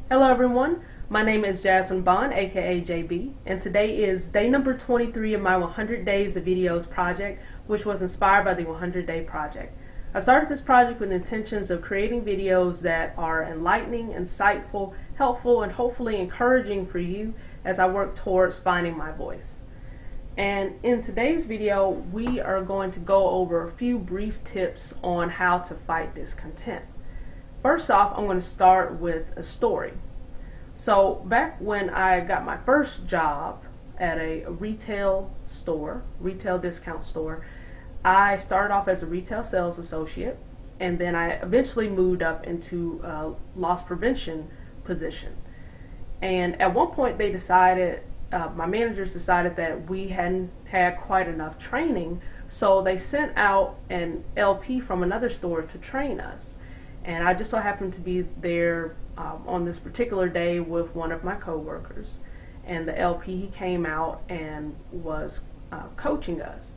Hello everyone, my name is Jasmine Bond, aka JB, and today is day number 23 of my 100 Days of Videos project, which was inspired by the 100 Day Project. I started this project with intentions of creating videos that are enlightening, insightful, helpful, and hopefully encouraging for you as I work towards finding my voice. And in today's video, we are going to go over a few brief tips on how to fight discontent. First off, I'm going to start with a story. So back when I got my first job at a retail discount store, I started off as a retail sales associate, and then I eventually moved up into a loss prevention position. And at one point they decided, my managers decided that we hadn't had quite enough training, so they sent out an LP from another store to train us. And I just so happened to be there on this particular day with one of my coworkers. And the LP, he came out and was coaching us.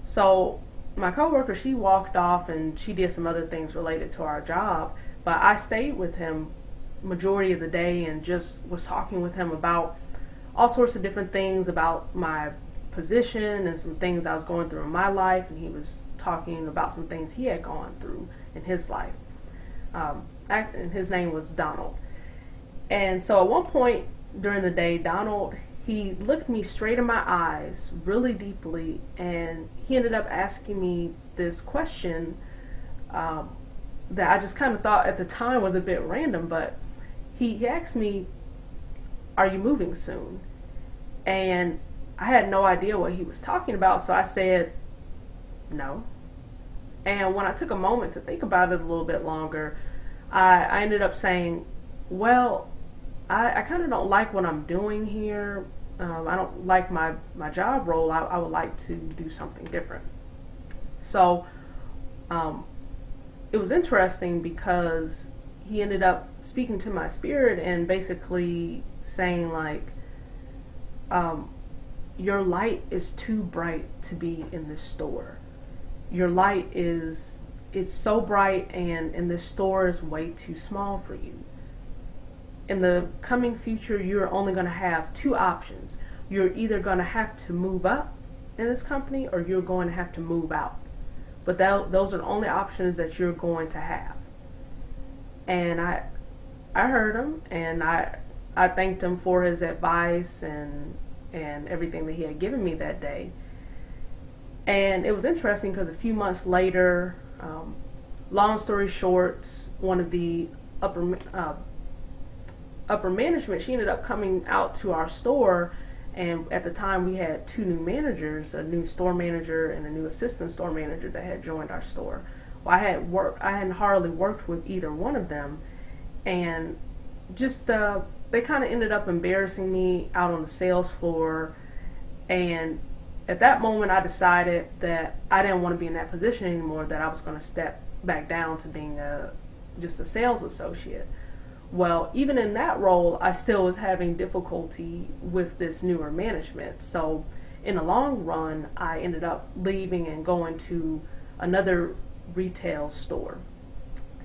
So my coworker, she walked off and she did some other things related to our job. But I stayed with him majority of the day and just was talking with him about all sorts of different things about my position and some things I was going through in my life. And he was talking about some things he had gone through in his life. And his name was Donald. And so at one point during the day, Donald, he looked me straight in my eyes really deeply, and he ended up asking me this question that I just kind of thought at the time was a bit random, but he asked me, "Are you moving soon?" And I had no idea what he was talking about, so I said, "No." And when I took a moment to think about it a little bit longer, I ended up saying, well, I kind of don't like what I'm doing here. I don't like my job role. I would like to do something different. So it was interesting because he ended up speaking to my spirit and basically saying like, your light is too bright to be in this store. Your light it's so bright, and this store is way too small for you. In the coming future, you're only going to have two options. You're either going to have to move up in this company, or you're going to have to move out. But those are the only options that you're going to have. And I heard him, and I thanked him for his advice and everything that he had given me that day. And it was interesting because a few months later, long story short, one of the upper management, she ended up coming out to our store, and at the time we had two new managers, a new store manager and a new assistant store manager that had joined our store. Well, I hadn't hardly worked with either one of them, and just they kind of ended up embarrassing me out on the sales floor. And at that moment, I decided that I didn't want to be in that position anymore, that I was going to step back down to being just a sales associate. Well, even in that role, I still was having difficulty with this newer management. So in the long run, I ended up leaving and going to another retail store.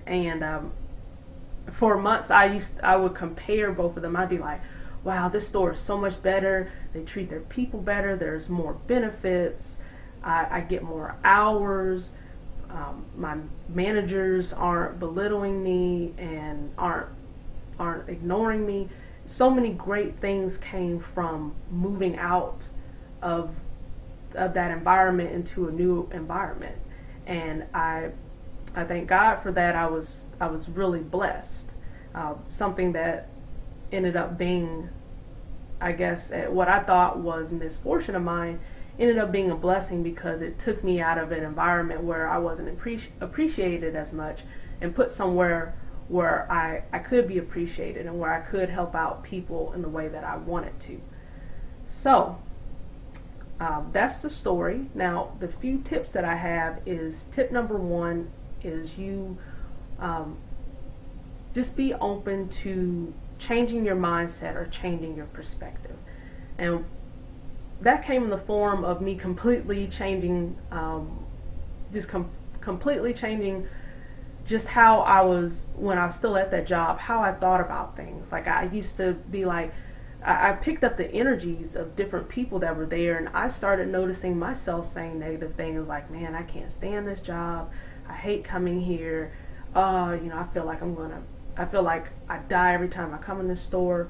And for months, I would compare both of them. I'd be like, wow, this store is so much better. They treat their people better. There's more benefits. I get more hours. My managers aren't belittling me and aren't ignoring me. So many great things came from moving out of that environment into a new environment. And I thank God for that. I was really blessed. Something that ended up being, I guess, what I thought was misfortune of mine, ended up being a blessing because it took me out of an environment where I wasn't appreciated as much and put somewhere where I could be appreciated and where I could help out people in the way that I wanted to. So that's the story. Now, the few tips that I have is, tip number one is you just be open to changing your mindset or changing your perspective. And that came in the form of me completely changing, completely changing just how I was when I was still at that job, how I thought about things. Like I used to be like, I picked up the energies of different people that were there, and I started noticing myself saying negative things like, man, I can't stand this job. I hate coming here. I feel like I feel like I die every time I come in this store.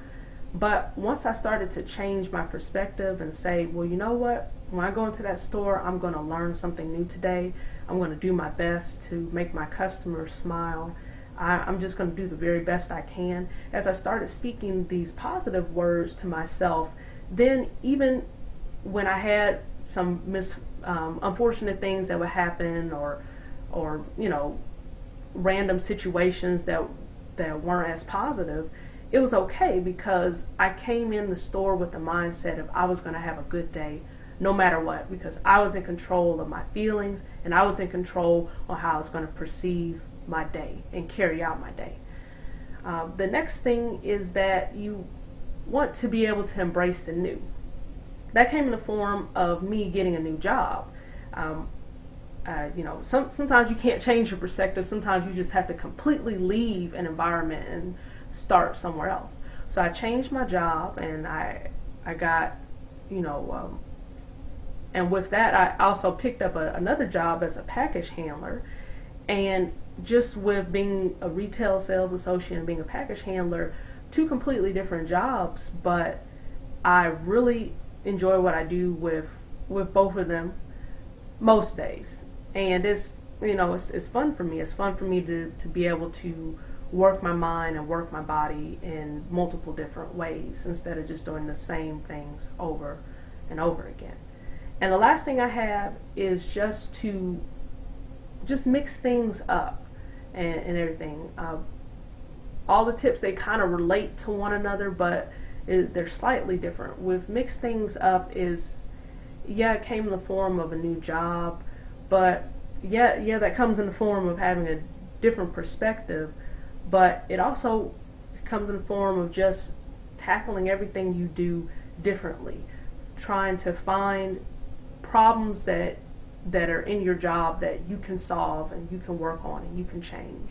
But once I started to change my perspective and say, well, you know what? When I go into that store, I'm going to learn something new today. I'm going to do my best to make my customers smile. I'm just going to do the very best I can. As I started speaking these positive words to myself, then even when I had some unfortunate things that would happen, or random situations that weren't as positive, it was okay, because I came in the store with the mindset of I was going to have a good day no matter what, because I was in control of my feelings, and I was in control of how I was going to perceive my day and carry out my day. The next thing is that you want to be able to embrace the new. That came in the form of me getting a new job. Sometimes you can't change your perspective. Sometimes you just have to completely leave an environment and start somewhere else. So I changed my job, and I got, and with that I also picked up another job as a package handler. And just with being a retail sales associate and being a package handler, two completely different jobs, but I really enjoy what I do with both of them most days. And it's fun for me. It's fun for me to be able to work my mind and work my body in multiple different ways instead of just doing the same things over and over again. And the last thing I have is just to mix things up and everything. All the tips, they kind of relate to one another, but they're slightly different. With mix things up is, it came in the form of a new job, but that comes in the form of having a different perspective, but it also comes in the form of just tackling everything you do differently, trying to find problems that are in your job that you can solve and you can work on and you can change.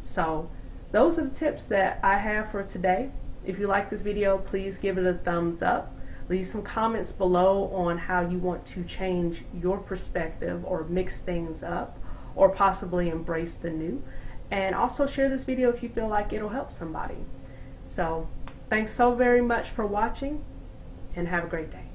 So those are the tips that I have for today. If you like this video, please give it a thumbs up. Leave some comments below on how you want to change your perspective or mix things up or possibly embrace the new. And also share this video if you feel like it'll help somebody. So thanks so very much for watching, and have a great day.